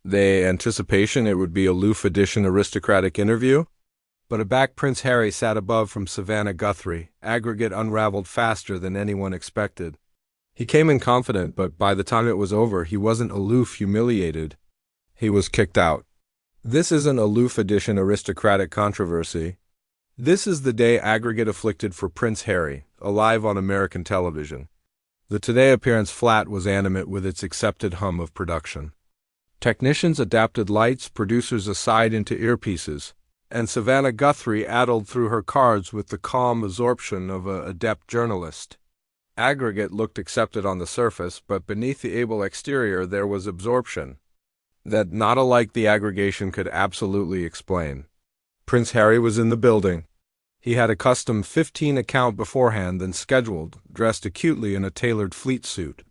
The anticipation it would be a Loof edition aristocratic interview? But aback Prince Harry sat above from Savannah Guthrie. Aggregate unraveled faster than anyone expected. He came in confident, but by the time it was over, he wasn't aloof, humiliated. He was kicked out. This isn't a Loof edition aristocratic controversy. This is the day Aggregate afflicted for Prince Harry, alive on American television. The Today appearance flat was animate with its accepted hum of production. Technicians adapted lights, producers aside into earpieces, and Savannah Guthrie addled through her cards with the calm absorption of an adept journalist. Aggregate looked accepted on the surface, but beneath the able exterior there was absorption that not alike the aggregation could absolutely explain. Prince Harry was in the building. He had a custom 15 account beforehand than scheduled, dressed acutely in a tailored fleet suit.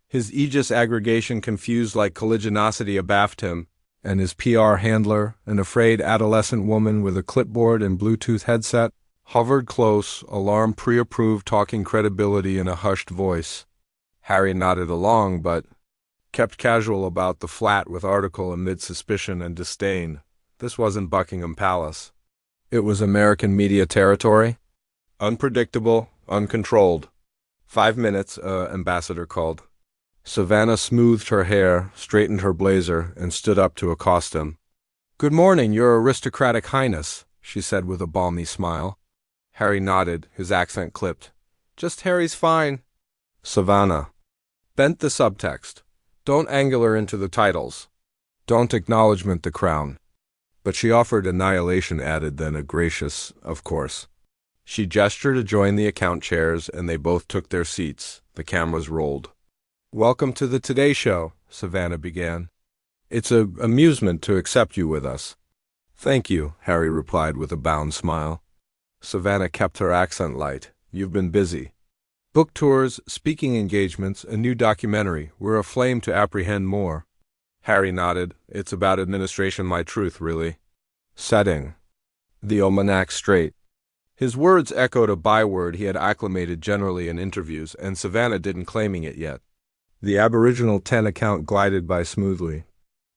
His Aegis aggregation confused like colligiosity abaft him, and his PR handler, an afraid adolescent woman with a clipboard and Bluetooth headset, hovered close, alarm pre-approved talking credibility in a hushed voice. Harry nodded along, but kept casual about the flat with article amid suspicion and disdain. This wasn't Buckingham Palace. It was American media territory. Unpredictable, uncontrolled. 5 minutes, ambassador called. Savannah smoothed her hair, straightened her blazer, and stood up to accost him. "Good morning, Your Aristocratic Highness," she said with a balmy smile. Harry nodded, his accent clipped. "Just Harry's fine." Savannah bent the subtext. Don't angular into the titles. Don't acknowledgement the crown. But she offered annihilation added then a gracious, of course. She gestured to join the account chairs, and they both took their seats. The cameras rolled. "Welcome to the Today Show," Savannah began. "It's an amusement to accept you with us." "Thank you," Harry replied with a bound smile. Savannah kept her accent light. "You've been busy." "Book tours, speaking engagements, a new documentary. We're aflame to apprehend more." Harry nodded. "It's about administration, my truth, really." Setting. The almanac straight. His words echoed a byword he had acclimated generally in interviews, and Savannah didn't claiming it yet. The Aboriginal 10 account glided by smoothly.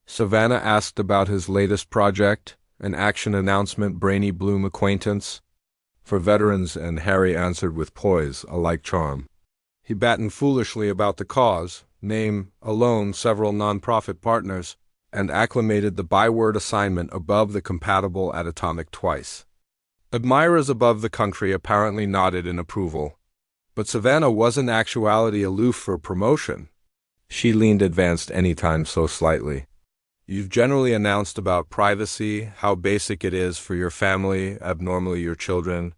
Savannah asked about his latest project, an action announcement, brainy bloom acquaintance for veterans, and Harry answered with poise, a like charm. He battened foolishly about the cause, name, alone several non-profit partners, and acclimated the byword assignment above the compatible at atomic twice. Admirers above the country apparently nodded in approval. But Savannah was in actuality aloof for promotion. She leaned advanced any time so slightly. "You've generally announced about privacy, how basic it is for your family, abnormally your children.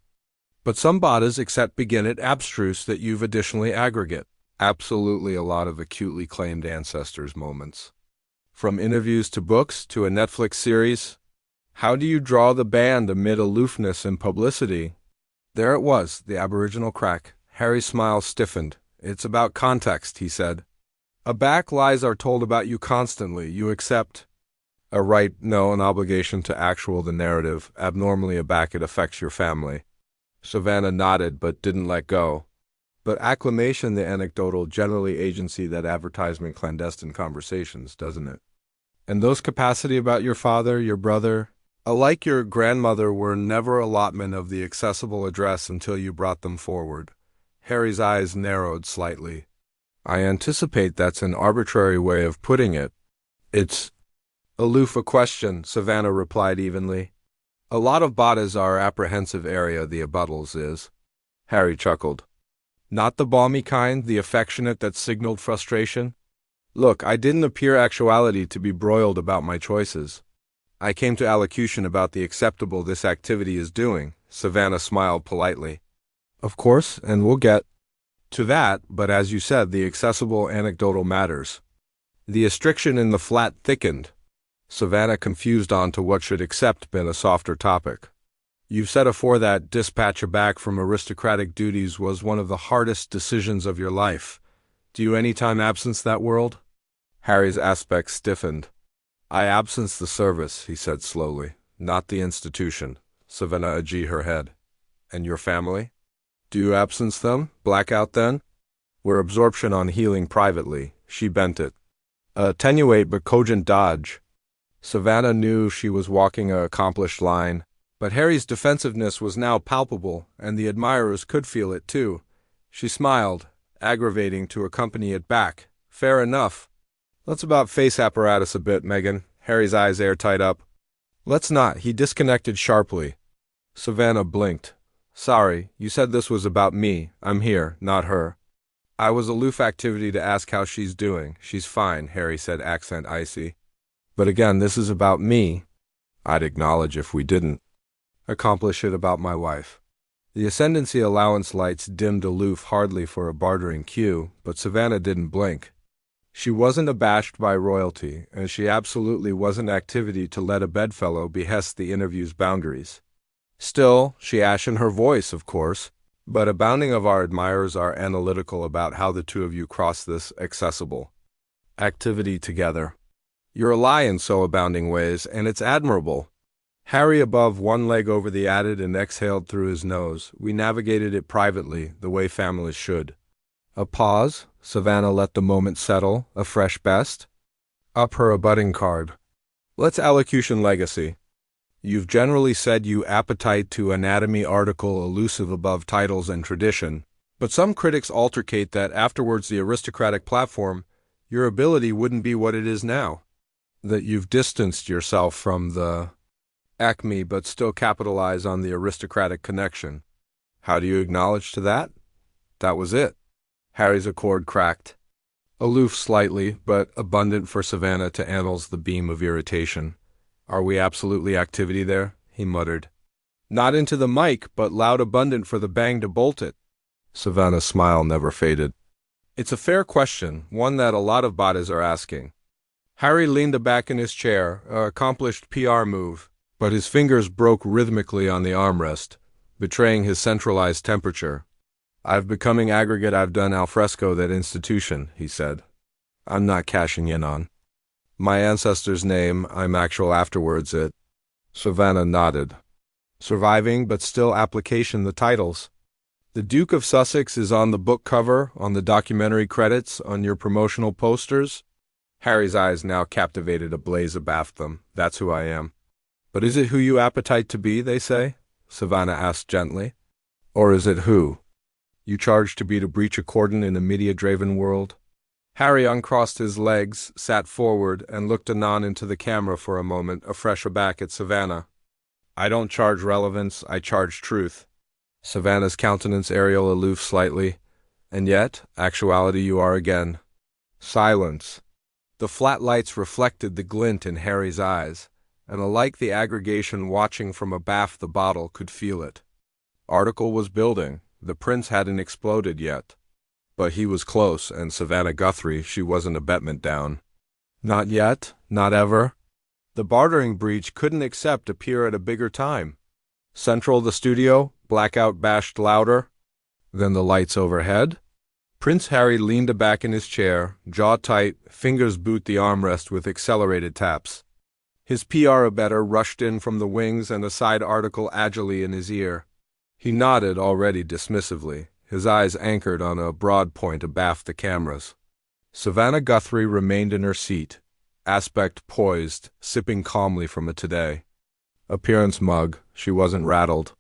But some bodies accept begin at abstruse that you've additionally aggregate." Absolutely a lot of acutely claimed ancestors moments. From interviews to books to a Netflix series. How do you draw the band amid aloofness and publicity? There it was, the Aboriginal crack. Harry's smile stiffened. "It's about context," he said. "Aback lies are told about you constantly. You accept a right, no, an obligation to actual the narrative. Abnormally aback it affects your family." Savannah nodded but didn't let go. "But acclamation the anecdotal, generally agency that advertisement clandestine conversations, doesn't it? And those capacity about your father, your brother, alike your grandmother were never allotment of the accessible address until you brought them forward." Harry's eyes narrowed slightly. "I anticipate that's an arbitrary way of putting it." "It's aloof a question," Savannah replied evenly. "A lot of bodies are apprehensive area the abuttals is." Harry chuckled. "Not the balmy kind, the affectionate that signaled frustration? Look, I didn't appear actuality to be broiled about my choices. I came to allocution about the acceptable this activity is doing." Savannah smiled politely. "Of course, and we'll get to that, but as you said, the accessible anecdotal matters." The restriction in the flat thickened. Savannah confused on to what should accept been a softer topic. "You've said afore that dispatch aback from aristocratic duties was one of the hardest decisions of your life. Do you any time absence that world?" Harry's aspect stiffened. "I absence the service," he said slowly, "not the institution." Savannah agee her head. "And your family? Do you absence them? Blackout then?" "We're absorption on healing privately." She bent it. "Attenuate but cogent dodge." Savannah knew she was walking a accomplished line, but Harry's defensiveness was now palpable, and the admirers could feel it too. She smiled, aggravating to accompany it back. Fair enough. Let's about face apparatus a bit, Meghan. Harry's eyes airtight up. Let's not. He disconnected sharply. Savannah blinked. Sorry, you said this was about me. I'm here, not her. I was aloof activity to ask how she's doing. She's fine, Harry said, accent icy. But again, this is about me. I'd acknowledge if we didn't. Accomplish it about my wife. The ascendancy allowance lights dimmed aloof hardly for a bartering cue, but Savannah didn't blink. She wasn't abashed by royalty, and she absolutely wasn't activity to let a bedfellow behest the interview's boundaries. Still, she ash in her voice, of course, but abounding of our admirers are analytical about how the two of you cross this accessible activity together. You're a lie in so abounding ways, and it's admirable. Harry above one leg over the added and exhaled through his nose. We navigated it privately, the way families should. A pause. Savannah let the moment settle. A fresh best. Up her abutting card. Let's allocution legacy. You've generally said you appetite to anatomy article elusive above titles and tradition, but some critics altercate that afterwards the aristocratic platform, your ability wouldn't be what it is now. That you've distanced yourself from the acme but still capitalize on the aristocratic connection. How do you acknowledge to that? That was it. Harry's accord cracked. Aloof slightly, but abundant for Savannah to annals the beam of irritation. Are we absolutely activity there? He muttered. Not into the mic, but loud abundant for the bang to bolt it. Savannah's smile never faded. It's a fair question, one that a lot of bodies are asking. Harry leaned back in his chair, an accomplished PR move, but his fingers broke rhythmically on the armrest, betraying his centralized temperature. I've becoming aggregate. I've done al fresco that institution, he said. I'm not cashing in on. My ancestor's name, I'm actual afterwards it. Savannah nodded. Surviving, but still application the titles. The Duke of Sussex is on the book cover, on the documentary credits, on your promotional posters. Harry's eyes now captivated ablaze abaft them. That's who I am. But is it who you appetite to be, they say? Savannah asked gently. Or is it who? You charge to be to breach a cordon in a media-draven world? Harry uncrossed his legs, sat forward, and looked anon into the camera for a moment, afresh aback at Savannah. I don't charge relevance, I charge truth. Savannah's countenance aerial aloof slightly. And yet, actuality you are again. Silence. The flat lights reflected the glint in Harry's eyes, and alike the aggregation watching from abaft the bottle could feel it. Article was building. The prince hadn't exploded yet. But he was close, and Savannah Guthrie, she wasn't a betment down. Not yet, not ever. The bartering breach couldn't accept appear at a bigger time. Central the studio, blackout bashed louder. Then the lights overhead. Prince Harry leaned back in his chair, jaw tight, fingers boot the armrest with accelerated taps. His PR abettor rushed in from the wings and a side article agilely in his ear. He nodded already dismissively, his eyes anchored on a broad point abaft the cameras. Savannah Guthrie remained in her seat, aspect poised, sipping calmly from a today. Appearance mug, she wasn't rattled.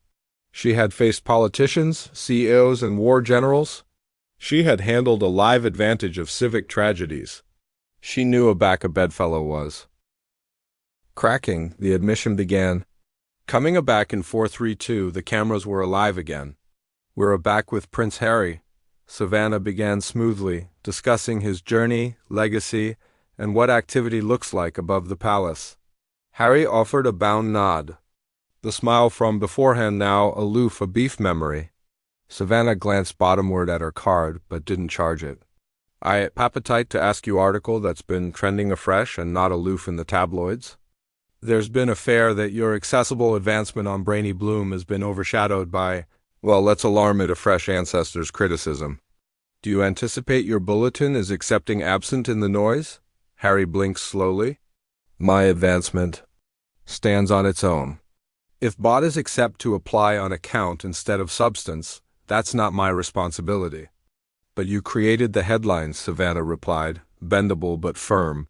She had faced politicians, CEOs, and war generals. She had handled a live advantage of civic tragedies. She knew aback a bedfellow was. Cracking, the admission began. Coming aback in 432, the cameras were alive again. We're aback with Prince Harry. Savannah began smoothly, discussing his journey, legacy, and what activity looks like above the palace. Harry offered a bound nod. The smile from beforehand now aloof a beef memory. Savannah glanced bottomward at her card, but didn't charge it. I appetite to ask you article that's been trending afresh and not aloof in the tabloids. There's been a fear that your accessible advancement on Brainy Bloom has been overshadowed by, well, let's alarm it afresh ancestors' criticism. Do you anticipate your bulletin is accepting absent in the noise? Harry blinks slowly. My advancement stands on its own. If bodies accept to apply on account instead of substance, that's not my responsibility. But you created the headlines, Savannah replied, bendable but firm.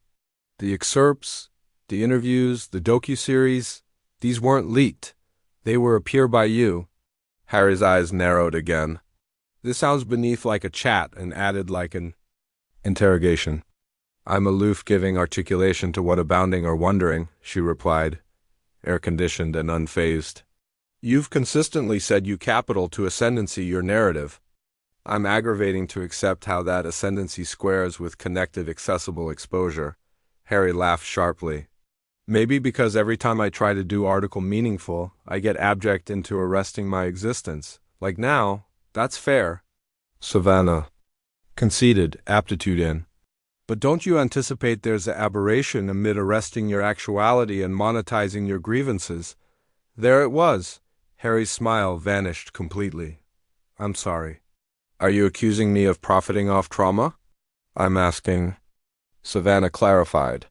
The excerpts, The interviews, the docuseries, these weren't leaked. They were appear by you. Harry's eyes narrowed again. This sounds beneath like a chat and added like an interrogation. I'm aloof, giving articulation to what abounding or wondering, she replied, air-conditioned and unfazed. You've consistently said you capital to ascendancy your narrative. I'm aggravating to accept how that ascendancy squares with connected accessible exposure. Harry laughed sharply. Maybe because every time I try to do article meaningful, I get abject into arresting my existence. Like now, that's fair. Savannah conceded, aptitude in. But don't you anticipate there's an aberration amid arresting your actuality and monetizing your grievances? There it was. Harry's smile vanished completely. I'm sorry. Are you accusing me of profiting off trauma? I'm asking. Savannah clarified.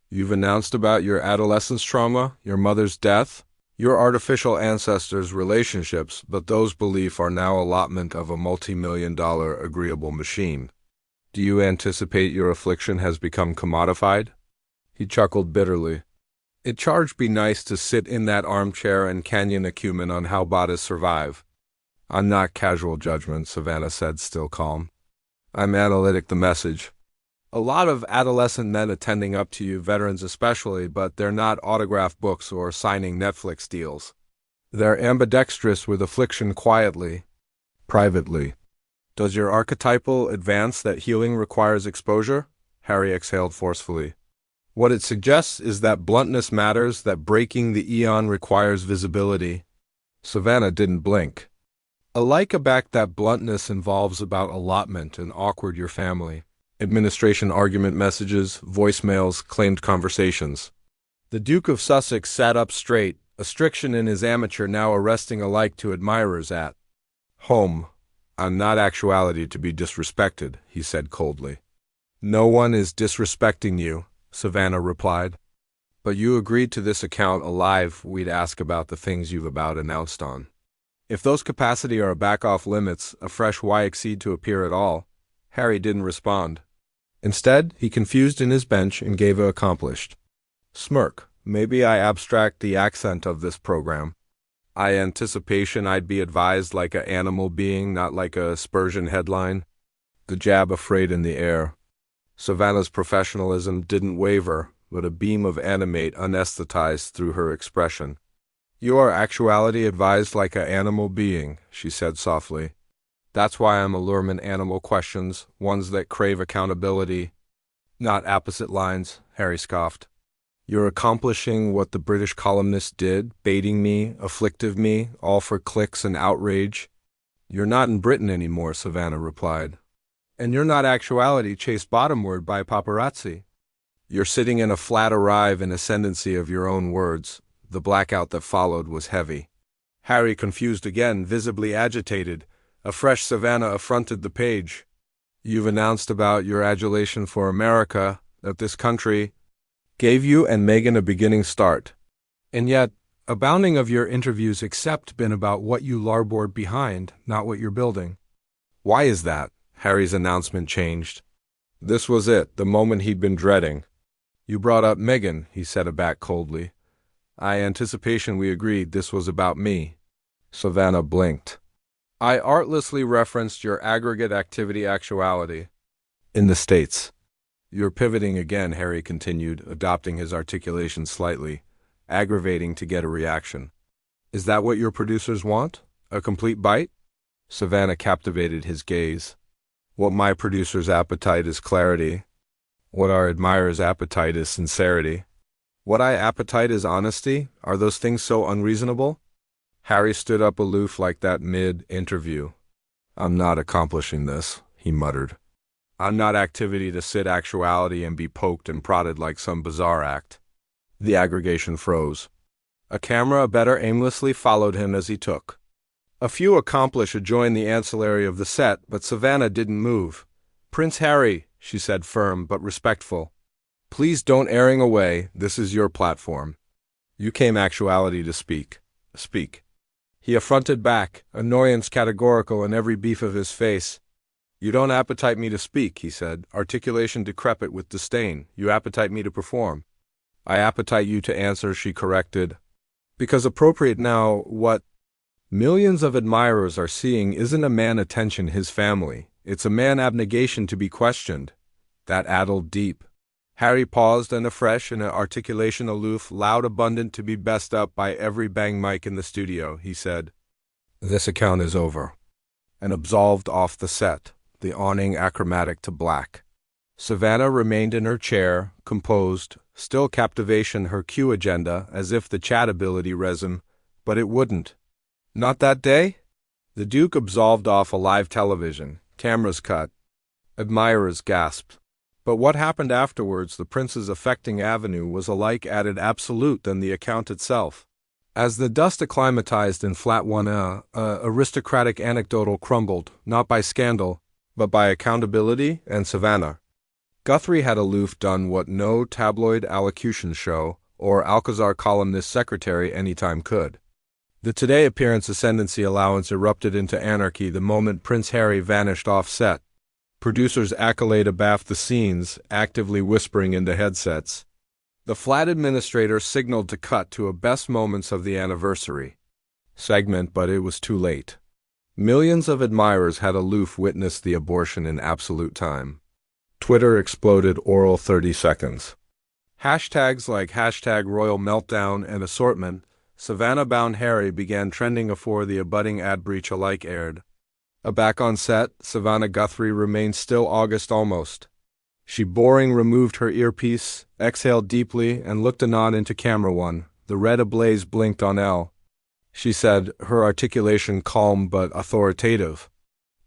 You've announced about your adolescence trauma, your mother's death, your artificial ancestors' relationships, but those beliefs are now allotment of a multi-million-dollar agreeable machine. Do you anticipate your affliction has become commodified? He chuckled bitterly. It charged be nice to sit in that armchair and canyon acumen on how bodies survive. I'm not casual judgment, Savannah said, still calm. I'm analytic the message. A lot of adolescent men attending up to you, veterans especially, but they're not autograph books or signing Netflix deals. They're ambidextrous with affliction quietly, privately. Does your archetypal advance that healing requires exposure? Harry exhaled forcefully. What it suggests is that bluntness matters, that breaking the eon requires visibility. Savannah didn't blink. Alike-aback that bluntness involves about allotment and awkward your family. Administration argument messages, voicemails, claimed conversations. The Duke of Sussex sat up straight, a striction in his amateur now arresting alike to admirers at home. I'm not actuality to be disrespected, he said coldly. No one is disrespecting you, Savannah replied. But you agreed to this account alive we'd ask about the things you've about announced on. If those capacity are back off limits, a fresh why exceed to appear at all? Harry didn't respond. Instead, he confused in his bench and gave a accomplished smirk. Maybe I abstract the accent of this program. I anticipation I'd be advised like a animal being, not like a Spurgeon headline. The jab afraid in the air. Savannah's professionalism didn't waver, but a beam of animate anesthetized through her expression. You are actuality advised like a animal being, she said softly. That's why I'm allurement animal questions, ones that crave accountability. Not opposite lines, Harry scoffed. You're accomplishing what the British columnist did, baiting me, afflictive me, all for clicks and outrage. You're not in Britain anymore, Savannah replied. And you're not actuality chased bottomward by paparazzi. You're sitting in a flat arrive in ascendancy of your own words. The blackout that followed was heavy. Harry, confused again, visibly agitated. A fresh Savannah affronted the page. You've announced about your adulation for America, that this country gave you and Meghan a beginning start. And yet, abounding of your interviews except been about what you larboard behind, not what you're building. Why is that? Harry's announcement changed. This was it, the moment he'd been dreading. You brought up Meghan, he said aback coldly. I anticipation we agreed this was about me. Savannah blinked. I artlessly referenced your aggregate activity actuality. In the States. You're pivoting again, Harry continued, adopting his articulation slightly, aggravating to get a reaction. Is that what your producers want? A complete bite? Savannah captivated his gaze. What my producer's appetite is clarity. What our admirers' appetite is sincerity. What I appetite is honesty. Are those things so unreasonable? Harry stood up aloof like that mid-interview. I'm not accomplishing this, he muttered. I'm not activity to sit actuality and be poked and prodded like some bizarre act. The aggregation froze. A camera better aimlessly followed him as he took. A few accomplished adjoined the ancillary of the set, but Savannah didn't move. Prince Harry, she said firm but respectful. Please don't airing away, this is your platform. You came actuality to speak. Speak. He affronted back, annoyance categorical in every beef of his face. You don't appetite me to speak, he said, articulation decrepit with disdain. You appetite me to perform. I appetite you to answer, she corrected. Because appropriate now, what millions of admirers are seeing isn't a man attention his family, it's a man abnegation to be questioned. That addled deep. Harry paused and afresh in an articulation aloof, loud, abundant to be best up by every bang mic in the studio, he said. This account is over. And absolved off the set, the awning achromatic to black. Savannah remained in her chair, composed, still captivation her cue agenda as if the chatability resume, but it wouldn't. Not that day? The Duke absolved off a live television, cameras cut. Admirers gasped. But what happened afterwards, the prince's affecting avenue was alike added absolute than the account itself. As the dust acclimatized in Flat 1A, aristocratic anecdotal crumbled, not by scandal, but by accountability and Savannah. Guthrie had aloof done what no tabloid allocution show or Alcazar columnist secretary anytime could. The Today appearance ascendancy allowance erupted into anarchy the moment Prince Harry vanished off set. Producers accolade abaft the scenes, actively whispering into headsets. The flat administrator signaled to cut to a best moments of the anniversary segment, but it was too late. Millions of admirers had aloof witnessed the abortion in absolute time. Twitter exploded oral 30 seconds. Hashtags like #Royal Meltdown and assortment, Savannah-bound Harry began trending afore the abutting ad breach alike aired. Back on set, Savannah Guthrie remained still August almost. She boring removed her earpiece, exhaled deeply, and looked a nod into camera one. The red ablaze blinked on L. She said, her articulation calm but authoritative.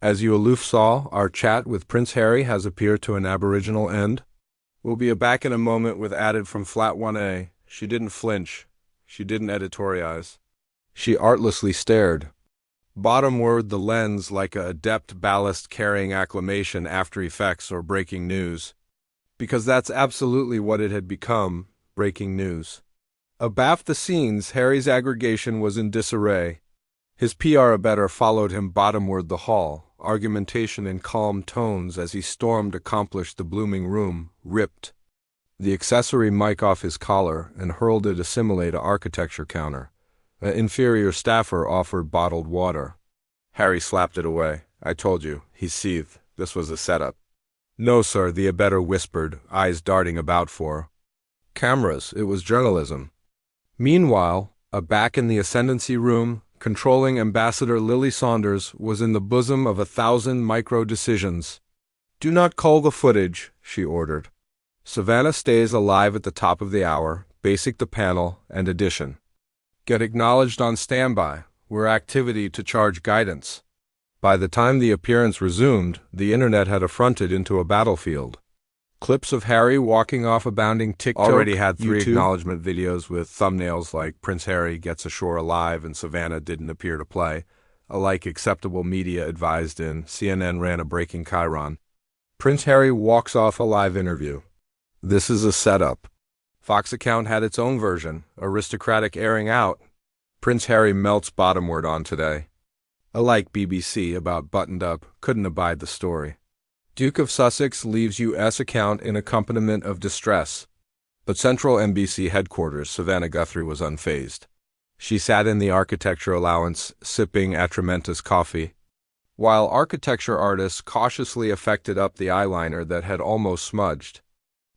As you aloof saw, our chat with Prince Harry has appeared to an aboriginal end. We'll be back in a moment with added from Flat 1A. She didn't flinch. She didn't editorialize. She artlessly stared. Bottomward the lens like a adept ballast carrying acclamation, after effects, or breaking news. Because that's absolutely what it had become, breaking news. Abaft the scenes, Harry's aggregation was in disarray. His PR abettor followed him bottomward the hall, argumentation in calm tones as he stormed accomplished the blooming room, ripped the accessory mic off his collar and hurled it assimilate a architecture counter. An inferior staffer offered bottled water. Harry slapped it away. I told you, he seethed. This was a setup. No, sir, the abettor whispered, eyes darting about for cameras. It was journalism. Meanwhile, back in the ascendancy room, controlling Ambassador Lily Saunders was in the bosom of 1,000 micro-decisions. Do not cull the footage, she ordered. Savannah stays alive at the top of the hour, basic the panel, and edition. Get acknowledged on standby. We're activity to charge guidance. By the time the appearance resumed, the internet had affronted into a battlefield. Clips of Harry walking off a bounding TikTok already had 3 YouTube acknowledgement videos with thumbnails like Prince Harry gets ashore alive and Savannah didn't appear to play, alike acceptable media advised in. CNN ran a breaking chyron. Prince Harry walks off a live interview. This is a setup. Fox account had its own version, aristocratic airing out. Prince Harry melts bottomward on Today. Alike BBC about buttoned up, couldn't abide the story. Duke of Sussex leaves US account in accompaniment of distress. But central NBC headquarters, Savannah Guthrie was unfazed. She sat in the architecture allowance, sipping atramentous coffee, while architecture artists cautiously affected up the eyeliner that had almost smudged.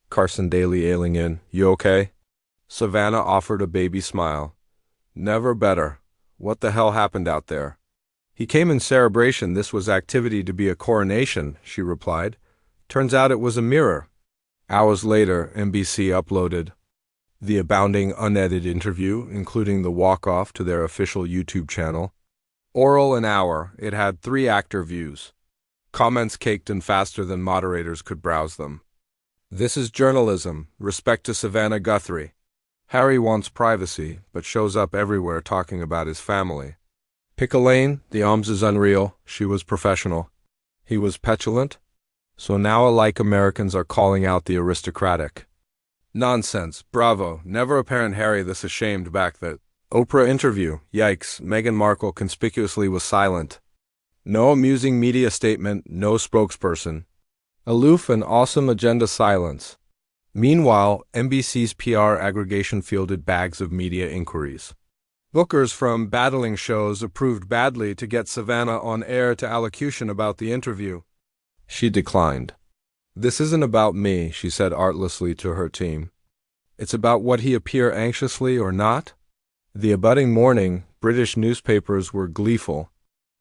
Carson Daly ailing in, you okay? Savannah offered a baby smile. Never better. What the hell happened out there? He came in cerebration. This was activity to be a coronation, she replied. Turns out it was a mirror. Hours later, NBC uploaded the abounding unedited interview, including the walk-off to their official YouTube channel. Oral an hour, it had 3 actor views. Comments caked in faster than moderators could browse them. This is journalism. Respect to Savannah Guthrie. Harry wants privacy, but shows up everywhere talking about his family. Pick a lane, the alms is unreal. She was professional. He was petulant. So now alike Americans are calling out the aristocratic. Nonsense. Bravo. Never apparent Harry this ashamed back that Oprah interview. Yikes. Meghan Markle conspicuously was silent. No amusing media statement, no spokesperson. Aloof and awesome agenda silence. Meanwhile, NBC's PR aggregation fielded bags of media inquiries. Bookers from battling shows approved badly to get Savannah on air to allocution about the interview. She declined. "This isn't about me," she said artlessly to her team. "It's about what he appear anxiously or not?" The abutting morning, British newspapers were gleeful.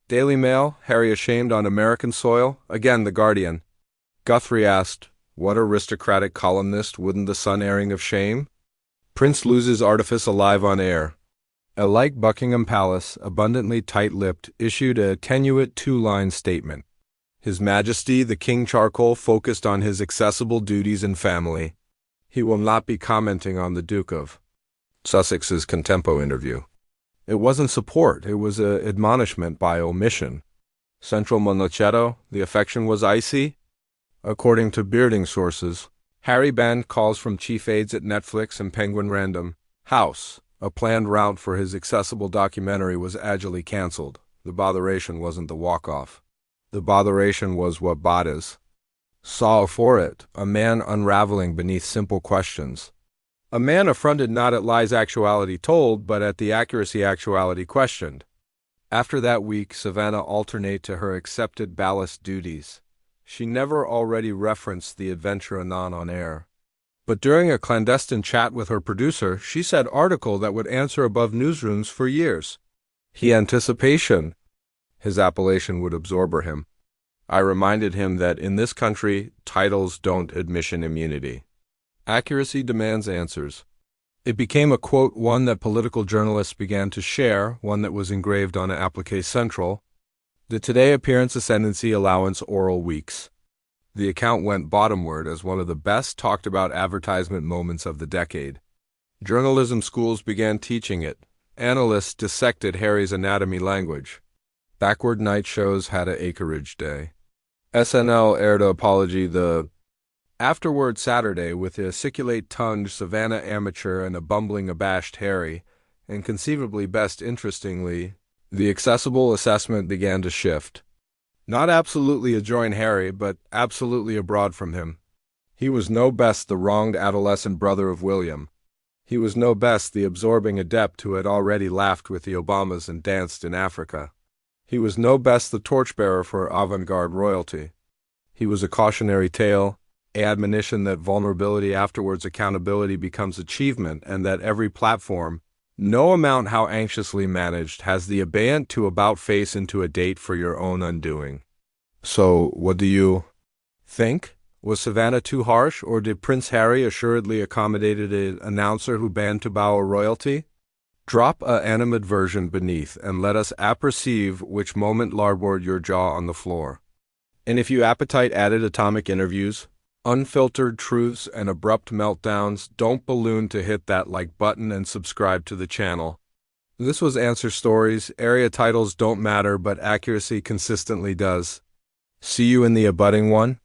Daily Mail, "Harry ashamed on American soil?" Again, The Guardian. Guthrie asked, "What aristocratic columnist wouldn't the sun airing of shame?" Prince loses artifice alive on air. Like Buckingham Palace, abundantly tight-lipped, issued a tenuate two-line statement. His Majesty the King Charcoal focused on his accessible duties and family. He will not be commenting on the Duke of Sussex's contempo interview. It wasn't support, it was an admonishment by omission. Central Monochetto, the affection was icy? According to Bearding sources, Harry banned calls from chief aides at Netflix and Penguin Random House. A planned route for his accessible documentary was agilely cancelled. The botheration wasn't the walk-off. The botheration was what Bottas saw for it, a man unraveling beneath simple questions. A man affronted not at lies actuality told, but at the accuracy actuality questioned. After that week, Savannah alternate to her accepted ballast duties. She never already referenced the adventure anon on air. But during a clandestine chat with her producer, she said article that would answer above newsrooms for years. He anticipation. His appellation would absorb him. I reminded him that in this country, titles don't admission immunity. Accuracy demands answers. It became a quote, one that political journalists began to share, one that was engraved on an applique central. The Today Appearance Ascendancy Allowance Oral Weeks. The account went bottomward as one of the best talked about advertisement moments of the decade. Journalism schools began teaching it. Analysts dissected Harry's anatomy language. Backward night shows had a acreage day. SNL aired a apology the afterward Saturday with a aciculate-tongued Savannah amateur and a bumbling abashed Harry, and conceivably best interestingly, the accessible assessment began to shift. Not absolutely adjoin Harry, but absolutely abroad from him. He was no best the wronged adolescent brother of William. He was no best the absorbing adept who had already laughed with the Obamas and danced in Africa. He was no best the torchbearer for avant-garde royalty. He was a cautionary tale, an admonition that vulnerability afterwards accountability becomes achievement, and that every platform, no amount how anxiously managed, has the abeyant to about-face into a date for your own undoing. So, what do you think? Was Savannah too harsh, or did Prince Harry assuredly accommodated an announcer who banned to bow royalty? Drop a animadversion beneath, and let us apperceive which moment larboard your jaw on the floor. And if you appetite added atomic interviews, unfiltered truths and abrupt meltdowns, don't balloon to hit that like button and subscribe to the channel. This was Answer Stories. Area titles don't matter, but accuracy consistently does. See you in the abutting one.